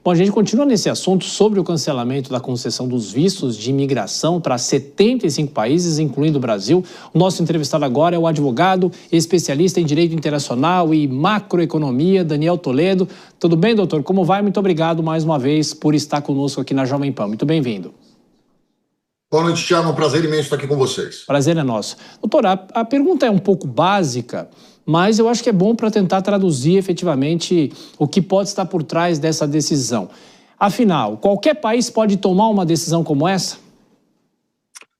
Bom, a gente continua nesse assunto sobre o cancelamento da concessão dos vistos de imigração para 75 países, incluindo o Brasil. O nosso entrevistado agora é o advogado, especialista em direito internacional e macroeconomia, Daniel Toledo. Tudo bem, doutor? Como vai? Muito obrigado mais uma vez por estar conosco aqui na Jovem Pan. Muito bem-vindo. Boa noite, Thiago. É um prazer imenso estar aqui com vocês. Prazer é nosso. Doutor, a pergunta é um pouco básica, mas eu acho que é bom para tentar traduzir efetivamente o que pode estar por trás dessa decisão. Afinal, qualquer país pode tomar uma decisão como essa?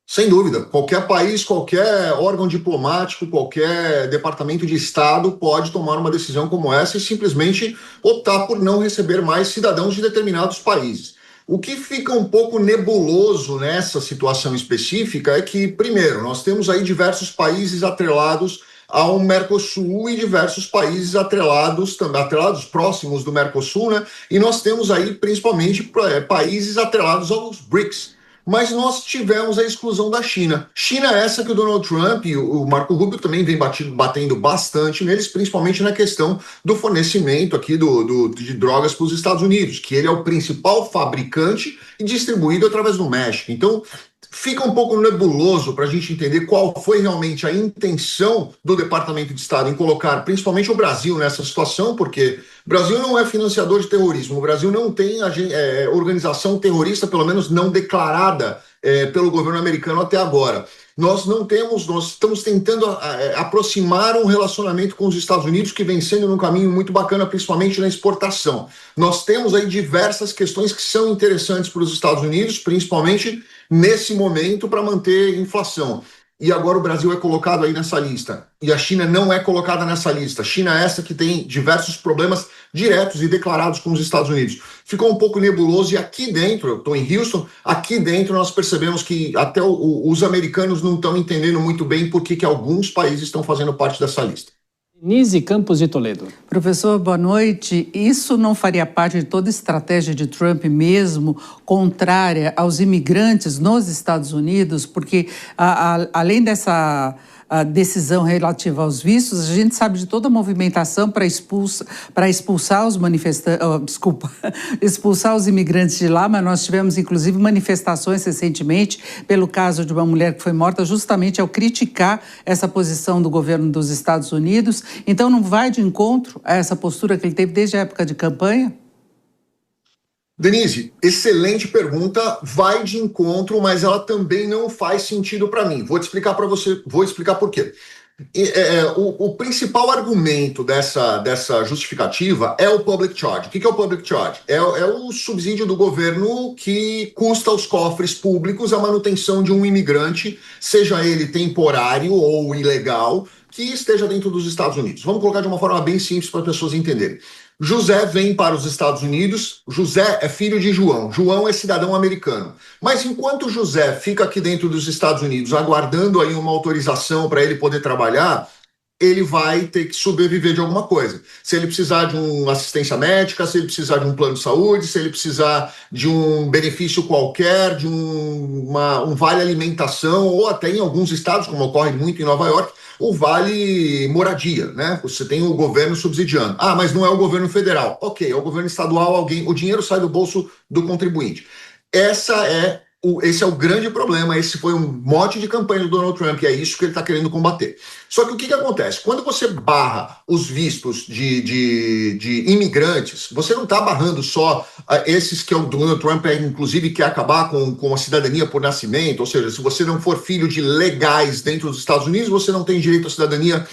Sem dúvida. Qualquer país, qualquer órgão diplomático, qualquer departamento de Estado pode tomar uma decisão como essa e simplesmente optar por não receber mais cidadãos de determinados países. O que fica um pouco nebuloso nessa situação específica é que, primeiro, nós temos aí diversos países atrelados ao Mercosul e diversos países atrelados próximos do Mercosul, né? E nós temos aí principalmente países atrelados aos BRICS. Mas nós tivemos a exclusão da China. China é essa que o Donald Trump e o Marco Rubio também vem batendo bastante neles, principalmente na questão do fornecimento aqui de drogas para os Estados Unidos, que ele é o principal fabricante e distribuído através do México. Então, fica um pouco nebuloso para a gente entender qual foi realmente a intenção do Departamento de Estado em colocar principalmente o Brasil nessa situação, porque o Brasil não é financiador de terrorismo, o Brasil não tem organização terrorista, pelo menos não declarada pelo governo americano até agora. Nós estamos tentando aproximar um relacionamento com os Estados Unidos que vem sendo num caminho muito bacana, principalmente na exportação. Nós temos aí diversas questões que são interessantes para os Estados Unidos, principalmente nesse momento para manter inflação. E agora o Brasil é colocado aí nessa lista. E a China não é colocada nessa lista. A China é essa que tem diversos problemas diretos e declarados com os Estados Unidos. Ficou um pouco nebuloso e aqui dentro, eu estou em Houston, aqui dentro nós percebemos que até os americanos não estão entendendo muito bem por que alguns países estão fazendo parte dessa lista. Nise Campos de Toledo. Professor, boa noite. Isso não faria parte de toda a estratégia de Trump mesmo, contrária aos imigrantes nos Estados Unidos? Porque, além dessa decisão relativa aos vistos, a gente sabe de toda a movimentação para expulsar os expulsar os imigrantes de lá, mas nós tivemos, inclusive, manifestações recentemente pelo caso de uma mulher que foi morta justamente ao criticar essa posição do governo dos Estados Unidos. Então, não vai de encontro a essa postura que ele teve desde a época de campanha? Denise, excelente pergunta, vai de encontro, mas ela também não faz sentido para mim. Vou te explicar para você, vou explicar por quê. O principal argumento dessa justificativa é o public charge. O que é o public charge? É o subsídio do governo que custa aos cofres públicos a manutenção de um imigrante, seja ele temporário ou ilegal, que esteja dentro dos Estados Unidos. Vamos colocar de uma forma bem simples para as pessoas entenderem. José vem para os Estados Unidos, José é filho de João, João é cidadão americano. Mas enquanto José fica aqui dentro dos Estados Unidos aguardando aí uma autorização para ele poder trabalhar, ele vai ter que sobreviver de alguma coisa. Se ele precisar de uma assistência médica, se ele precisar de um plano de saúde, se ele precisar de um benefício qualquer, de um vale alimentação, ou até em alguns estados, como ocorre muito em Nova York, o vale moradia, né? Você tem o governo subsidiando. Ah, mas não é o governo federal. Ok, é o governo estadual, o dinheiro sai do bolso do contribuinte. Esse é o grande problema, esse foi um mote de campanha do Donald Trump, e é isso que ele está querendo combater. Só que o que acontece? Quando você barra os vistos de imigrantes, você não está barrando só esses que o Donald Trump, inclusive, quer acabar com a cidadania por nascimento, ou seja, se você não for filho de legais dentro dos Estados Unidos, você não tem direito à cidadania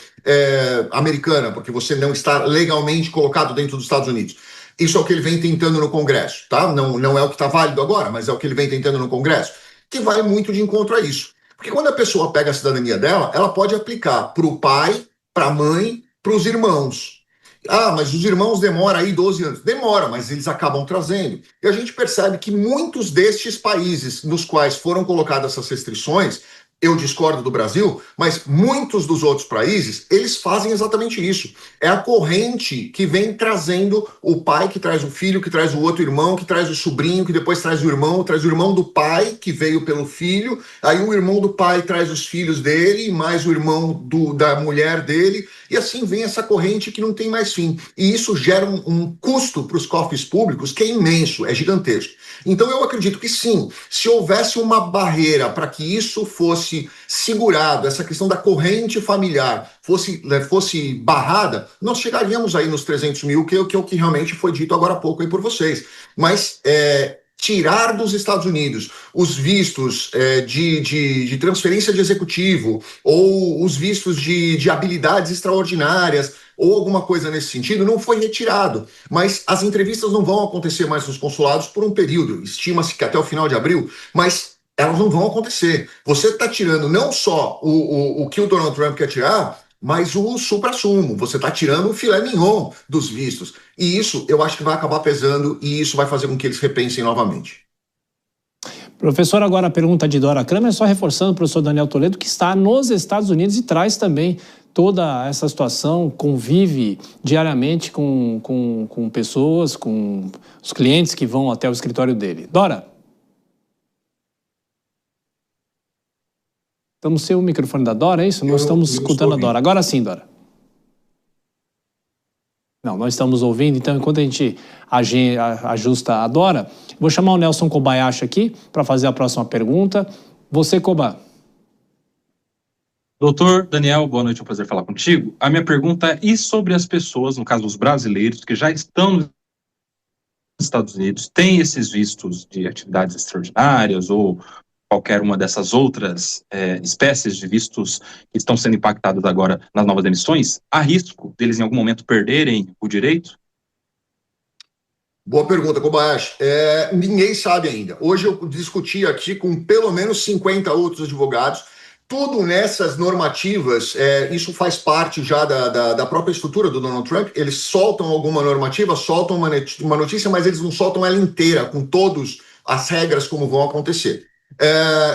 americana, porque você não está legalmente colocado dentro dos Estados Unidos. Isso é o que ele vem tentando no Congresso, tá? Não é o que está válido agora, mas é o que ele vem tentando no Congresso, que vai muito de encontro a isso. Porque quando a pessoa pega a cidadania dela, ela pode aplicar para o pai, para a mãe, para os irmãos. Ah, mas os irmãos demoram aí 12 anos. Demora, mas eles acabam trazendo. E a gente percebe que muitos destes países nos quais foram colocadas essas restrições Eu discordo do Brasil, mas muitos dos outros países, eles fazem exatamente isso. É a corrente que vem trazendo o pai, que traz o filho, que traz o outro irmão, que traz o sobrinho, que depois traz o irmão do pai, que veio pelo filho, aí o irmão do pai traz os filhos dele, mais o irmão da mulher dele, e assim vem essa corrente que não tem mais fim. E isso gera um custo para os cofres públicos que é imenso, é gigantesco. Então eu acredito que sim, se houvesse uma barreira para que isso fosse segurado, essa questão da corrente familiar fosse barrada, nós chegaríamos aí nos 300 mil, que é o que realmente foi dito agora há pouco aí por vocês. Mas tirar dos Estados Unidos os vistos de transferência de executivo ou os vistos de habilidades extraordinárias ou alguma coisa nesse sentido, não foi retirado. Mas as entrevistas não vão acontecer mais nos consulados por um período, estima-se que até o final de abril, mas elas não vão acontecer. Você está tirando não só o que o Donald Trump quer tirar, mas o supra-sumo. Você está tirando o filé mignon dos vistos. E isso eu acho que vai acabar pesando e isso vai fazer com que eles repensem novamente. Professor, agora a pergunta de Dora Kramer, só reforçando o professor Daniel Toledo, que está nos Estados Unidos e traz também toda essa situação, convive diariamente com pessoas, com os clientes que vão até o escritório dele. Dora? Estamos sem o microfone da Dora, é isso? Nós estamos escutando a Dora. Agora sim, Dora. Não, nós estamos ouvindo, então enquanto a gente ajusta a Dora, vou chamar o Nelson Kobayashi aqui para fazer a próxima pergunta. Você, Koba. Doutor Daniel, boa noite, é um prazer falar contigo. A minha pergunta é, e sobre as pessoas, no caso os brasileiros, que já estão nos Estados Unidos, têm esses vistos de atividades extraordinárias ou qualquer uma dessas outras espécies de vistos que estão sendo impactados agora nas novas emissões, há risco deles em algum momento perderem o direito? Boa pergunta, Kobayashi. Ninguém sabe ainda. Hoje eu discuti aqui com pelo menos 50 outros advogados, tudo nessas normativas, isso faz parte já da própria estrutura do Donald Trump. Eles soltam alguma normativa, soltam uma notícia, mas eles não soltam ela inteira, com todas as regras como vão acontecer.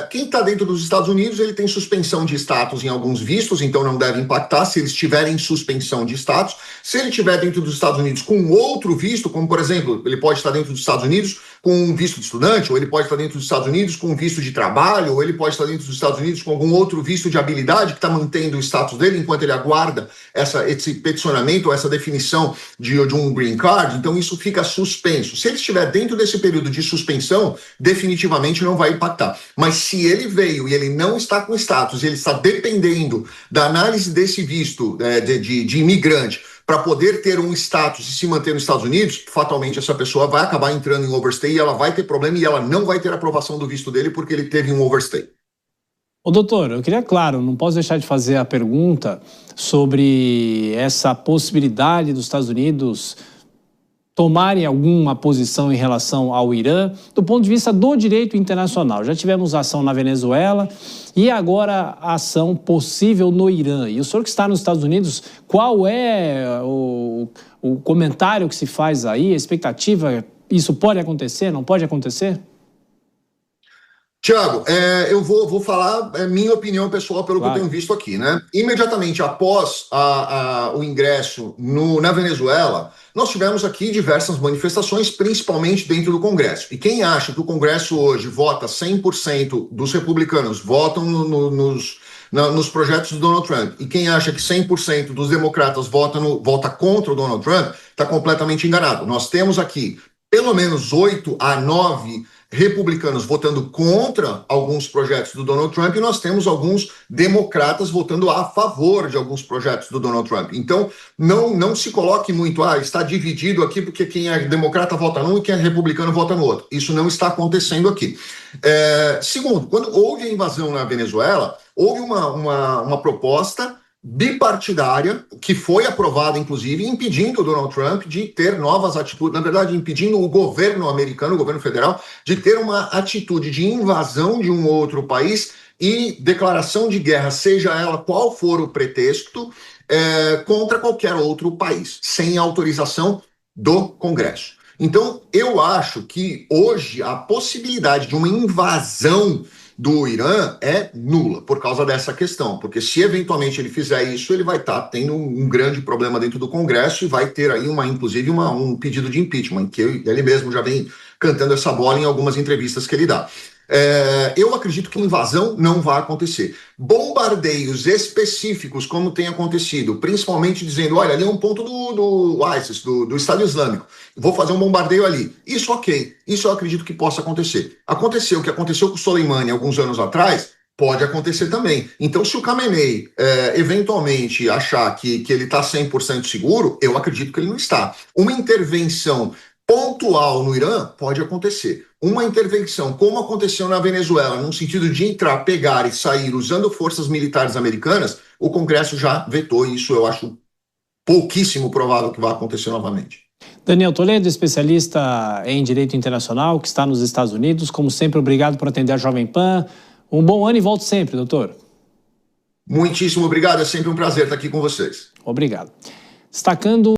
Quem está dentro dos Estados Unidos, ele tem suspensão de status em alguns vistos, então não deve impactar se eles tiverem suspensão de status. Se ele estiver dentro dos Estados Unidos com outro visto, como por exemplo, ele pode estar dentro dos Estados Unidos com um visto de estudante, ou ele pode estar dentro dos Estados Unidos com um visto de trabalho, ou ele pode estar dentro dos Estados Unidos com algum outro visto de habilidade que está mantendo o status dele enquanto ele aguarda esse peticionamento ou essa definição de um green card, então isso fica suspenso. Se ele estiver dentro desse período de suspensão, definitivamente não vai impactar. Mas se ele veio e ele não está com status, ele está dependendo da análise desse visto de imigrante para poder ter um status e se manter nos Estados Unidos, fatalmente essa pessoa vai acabar entrando em overstay e ela vai ter problema e ela não vai ter aprovação do visto dele porque ele teve um overstay. Ô, doutor, eu queria, claro, não posso deixar de fazer a pergunta sobre essa possibilidade dos Estados Unidos tomarem alguma posição em relação ao Irã, do ponto de vista do direito internacional. Já tivemos ação na Venezuela e agora a ação possível no Irã. E o senhor que está nos Estados Unidos, qual é o comentário que se faz aí, a expectativa? Isso pode acontecer, não pode acontecer? Tiago, eu vou falar minha opinião pessoal pelo que eu tenho visto aqui, né? Imediatamente após o ingresso na Venezuela, nós tivemos aqui diversas manifestações, principalmente dentro do Congresso. E quem acha que o Congresso hoje vota 100% dos republicanos votam nos projetos do Donald Trump, e quem acha que 100% dos democratas vota contra o Donald Trump, está completamente enganado. Nós temos aqui pelo menos 8 a 9 republicanos votando contra alguns projetos do Donald Trump e nós temos alguns democratas votando a favor de alguns projetos do Donald Trump. Então, não se coloque muito, está dividido aqui porque quem é democrata vota num e quem é republicano vota no outro. Isso não está acontecendo aqui. Segundo, quando houve a invasão na Venezuela, houve uma proposta bipartidária, que foi aprovada, inclusive, impedindo o Donald Trump de ter novas atitudes, na verdade, impedindo o governo americano, o governo federal, de ter uma atitude de invasão de um outro país e declaração de guerra, seja ela qual for o pretexto, contra qualquer outro país, sem autorização do Congresso. Então, eu acho que hoje a possibilidade de uma invasão do Irã é nula por causa dessa questão, porque se eventualmente ele fizer isso, ele vai estar tendo um grande problema dentro do Congresso e vai ter aí inclusive um pedido de impeachment, que ele mesmo já vem cantando essa bola em algumas entrevistas que ele dá. Eu acredito que invasão não vai acontecer. Bombardeios específicos, como tem acontecido, principalmente dizendo, olha, ali é um ponto do ISIS, do Estado Islâmico, vou fazer um bombardeio ali. Isso ok, isso eu acredito que possa acontecer. Aconteceu o que aconteceu com o Soleimani alguns anos atrás, pode acontecer também. Então, se o Khamenei eventualmente achar que ele está 100% seguro, eu acredito que ele não está. Uma intervenção pontual no Irã pode acontecer. Uma intervenção, como aconteceu na Venezuela, no sentido de entrar, pegar e sair usando forças militares americanas, o Congresso já vetou isso. Eu acho pouquíssimo provável que vai acontecer novamente. Daniel Toledo, especialista em Direito Internacional, que está nos Estados Unidos. Como sempre, obrigado por atender a Jovem Pan. Um bom ano e volte sempre, doutor. Muitíssimo obrigado, é sempre um prazer estar aqui com vocês. Obrigado. Destacando